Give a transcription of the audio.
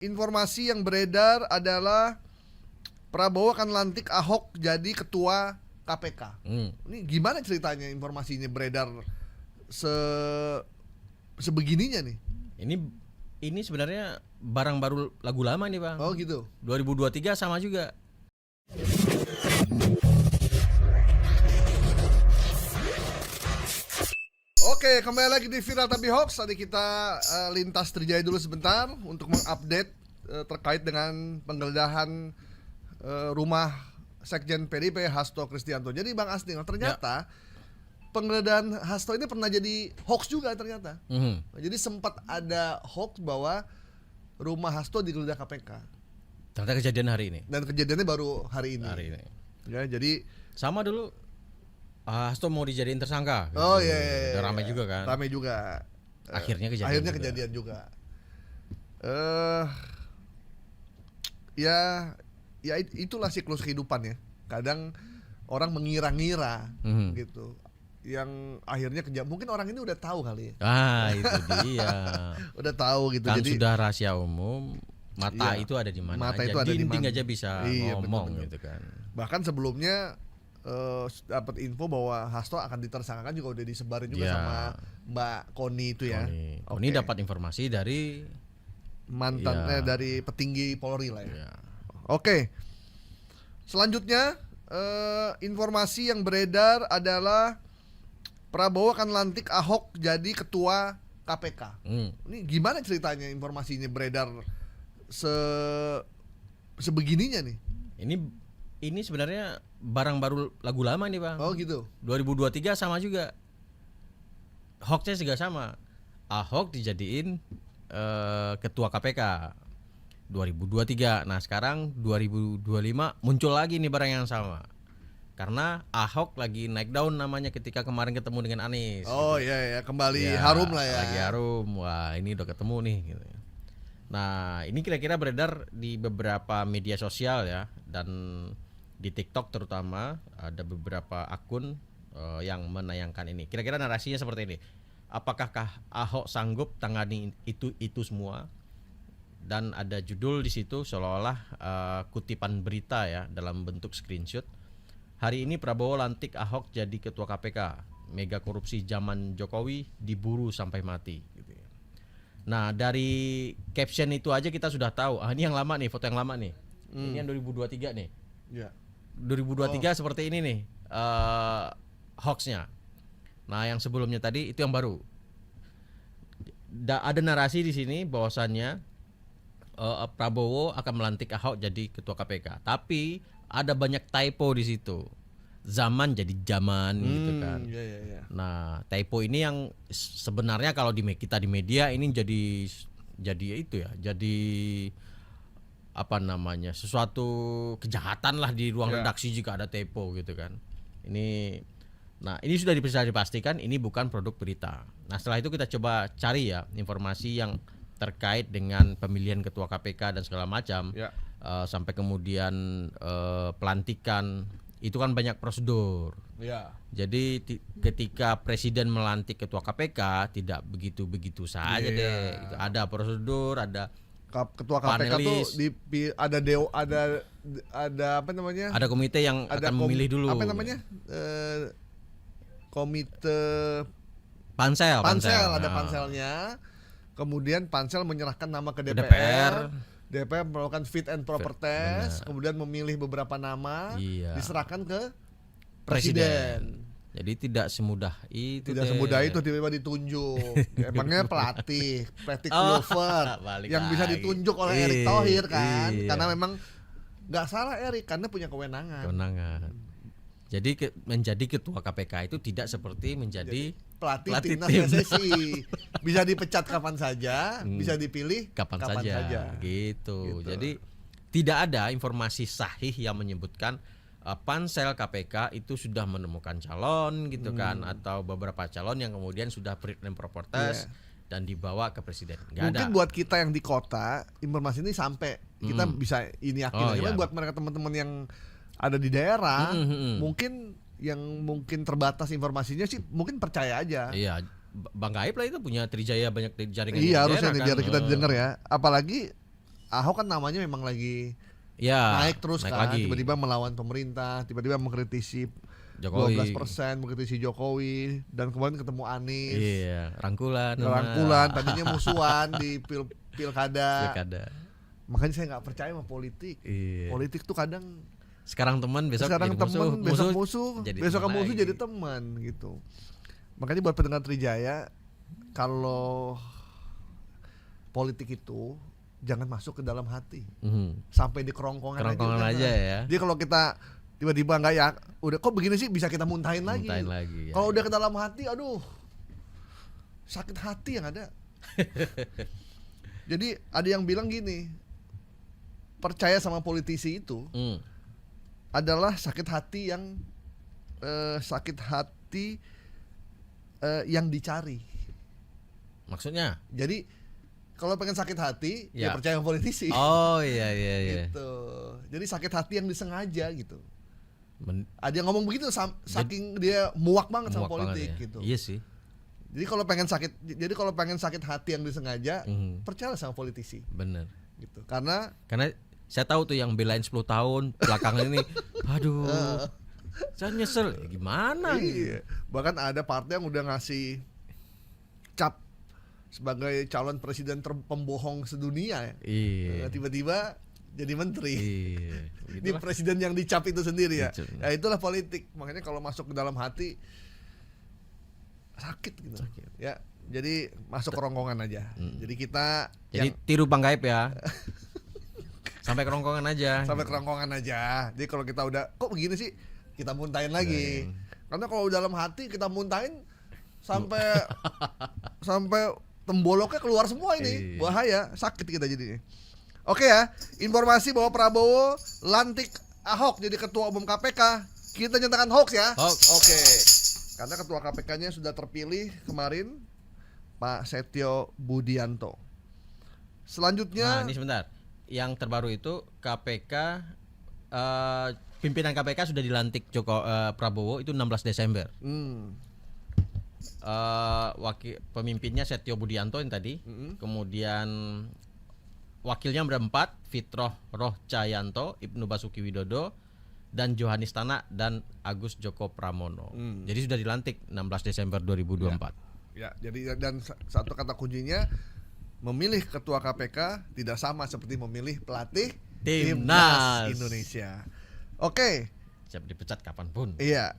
Informasi yang beredar adalah Prabowo akan lantik Ahok jadi ketua KPK. Ini gimana ceritanya informasinya beredar sebegininya nih? Ini sebenarnya barang baru lagu lama nih, Bang. Oh gitu. 2023 sama juga. Oke, kembali lagi di Viral Tapi Hoax. Tadi kita lintas terjadi dulu sebentar untuk mengupdate terkait dengan penggeledahan rumah Sekjen PDIP Hasto Kristianto. Jadi Bang Asning, ternyata penggeledahan Hasto ini pernah jadi hoax juga ternyata. Jadi sempat ada hoax bahwa rumah Hasto digeledah KPK. Ternyata kejadian hari ini. Dan kejadiannya baru hari ini. Ya, jadi sama dulu Hasto mau dijadiin tersangka. Oh iya. Udah ramai juga kan. Ramai juga. Akhirnya kejadian juga. Ya itulah siklus kehidupan ya. Kadang orang mengira-ngira gitu. Yang akhirnya mungkin orang ini udah tahu kali ya. Itu dia. Udah tahu gitu. Kan Jadi sudah rahasia umum. Mata itu ada di mana mata aja. Itu ada dinding dimana aja bisa ngomong betul. Gitu kan. Bahkan sebelumnya dapat info bahwa Hasto akan ditersangkakan juga udah disebarin juga sama Mbak Koni itu ya. Koni dapat informasi dari mantan dari petinggi Polri lah ya. Oke. Selanjutnya informasi yang beredar adalah Prabowo akan lantik Ahok jadi ketua KPK. Ini gimana ceritanya informasinya beredar sebegininya nih? Ini sebenarnya barang baru lagu lama nih, Bang. Oh gitu. 2023 sama juga. Hoaxnya juga sama. Ahok dijadiin ketua KPK 2023. Nah sekarang 2025 muncul lagi nih barang yang sama. Karena Ahok lagi naik daun namanya ketika kemarin ketemu dengan Anies. Oh gitu. Iya kembali harum lah ya. Lagi harum. Wah ini udah ketemu nih gitu. Nah ini kira-kira beredar di beberapa media sosial ya. Dan di TikTok terutama ada beberapa akun yang menayangkan ini. Kira-kira narasinya seperti ini. Apakah Ahok sanggup tangani itu semua? Dan ada judul di situ seolah-olah kutipan berita ya dalam bentuk screenshot. Hari ini Prabowo lantik Ahok jadi ketua KPK. Mega korupsi zaman Jokowi diburu sampai mati. Gitu ya. Nah dari caption itu aja kita sudah tahu. Ini yang lama nih, foto yang lama nih. Ini yang 2023 nih. Ya. 2023 seperti ini nih hoaxnya. Nah yang sebelumnya tadi itu yang baru. Ada narasi di sini bahwasannya Prabowo akan melantik Ahok jadi ketua KPK. Tapi ada banyak typo di situ. Zaman jadi zaman gitu kan. Iya. Nah typo ini yang sebenarnya kalau kita di media ini jadi itu ya. Jadi apa namanya, sesuatu kejahatan lah di ruang redaksi jika ada typo gitu kan. Ini sudah bisa dipastikan ini bukan produk berita. Nah setelah itu kita coba cari ya informasi yang terkait dengan pemilihan ketua KPK dan segala macam sampai kemudian pelantikan itu kan banyak prosedur. Jadi ketika presiden melantik ketua KPK tidak begitu saja deh. Itu ada prosedur, ada ketua KPK tuh ada apa namanya? Ada komite yang akan memilih dulu. Apa namanya? Komite pansel ada panselnya. Kemudian pansel menyerahkan nama ke DPR melakukan fit and proper test, kemudian memilih beberapa nama, diserahkan ke presiden. Jadi tidak semudah itu. Tiba-tiba ditunjuk. Emangnya pelatih Glover yang bisa ditunjuk oleh Erick Thohir kan? Karena memang nggak salah Erick karena punya kewenangan. Jadi menjadi ketua KPK itu tidak seperti menjadi pelatih timnas PSSI. Bisa dipecat kapan saja, bisa dipilih kapan saja. Gitu. Jadi tidak ada informasi sahih yang menyebutkan pansel KPK itu sudah menemukan calon gitu kan, atau beberapa calon yang kemudian sudah fit and proper test dan dibawa ke presiden. Mungkin buat kita yang di kota informasi ini sampai kita bisa ini yakin. Buat mereka teman-teman yang ada di daerah mungkin terbatas informasinya sih mungkin percaya aja. Iya, Bang Gaib lah itu punya Trijaya banyak jaringan. Iya harusnya kan? Kita dengar ya. Apalagi Ahok kan namanya memang lagi Ya, naik terus naik kan, lagi. tiba-tiba melawan pemerintah, tiba-tiba mengkritisi Jokowi. 12%, mengkritisi Jokowi, dan kemudian ketemu Anies, Iya, rangkulan. rangkulan, tadinya musuhan di pilkada. Pilkada. Makanya saya nggak percaya sama politik. Iya. Politik tuh kadang Sekarang teman, besok sekarang jadi teman, besok musuh, besok teman musuh lagi. jadi teman gitu. Makanya buat pendengar Trijaya, kalau politik itu jangan masuk ke dalam hati, sampai di kerongkongan Kerongkongan aja, aja ya. Jadi kalau kita tiba-tiba nggak ya, udah kok begini sih, bisa kita muntahin lagi. Muntahin lagi, ya. Kalau udah ke dalam hati, aduh, sakit hati yang ada. Jadi ada yang bilang gini, percaya sama politisi itu adalah sakit hati yang yang dicari. Maksudnya? Jadi kalau pengen sakit hati, ya Ya. percaya sama politisi. Oh iya. Gitu. Jadi sakit hati yang disengaja gitu. Men- Ada yang ngomong begitu saking dia muak banget sama muak banget politik ya. gitu. Iya sih. Jadi kalau pengen sakit hati yang disengaja, percayalah sama politisi Bener. gitu. Karena saya tahu tuh yang belain 10 tahun belakangan ini, aduh, saya nyesel. Ya, gimana? iya, bahkan ada partai yang udah ngasih cap sebagai calon presiden pembohong sedunia. Iya. Tiba-tiba jadi menteri. Iya. Ini presiden yang dicap itu sendiri ya. Gitu. Ya itulah politik. Makanya kalau masuk ke dalam hati sakit gitu. Ya, jadi masuk kerongkongan aja. Jadi kita Jadi tiru Bang Gaib ya. Sampai kerongkongan aja. sampai kerongkongan aja. Jadi kalau kita udah kok begini sih, kita muntahin lagi. Karena kalau dalam hati kita muntahin sampai sampai temboloknya keluar semua ini. Iya. Bahaya, sakit kita jadinya. Oke ya, informasi bahwa Prabowo lantik Ahok jadi ketua umum KPK. Kita nyatakan hoax ya. Hoax. Oke. Karena ketua KPK-nya sudah terpilih kemarin, Pak Setio Budianto. Selanjutnya Nah, ini sebentar. Yang terbaru itu KPK, pimpinan KPK sudah dilantik Prabowo itu 16 Desember. Wakil pemimpinnya Setio Budianto yang tadi, kemudian wakilnya berempat, Fitroh Roh Cayanto, Ibnu Basuki Widodo, dan Johanis Tanak dan Agus Joko Pramono. Jadi sudah dilantik 16 Desember 2024. ya, jadi dan satu kata kuncinya, memilih ketua KPK tidak sama seperti memilih pelatih Timnas Indonesia. Oke, Siap dipecat kapanpun. iya.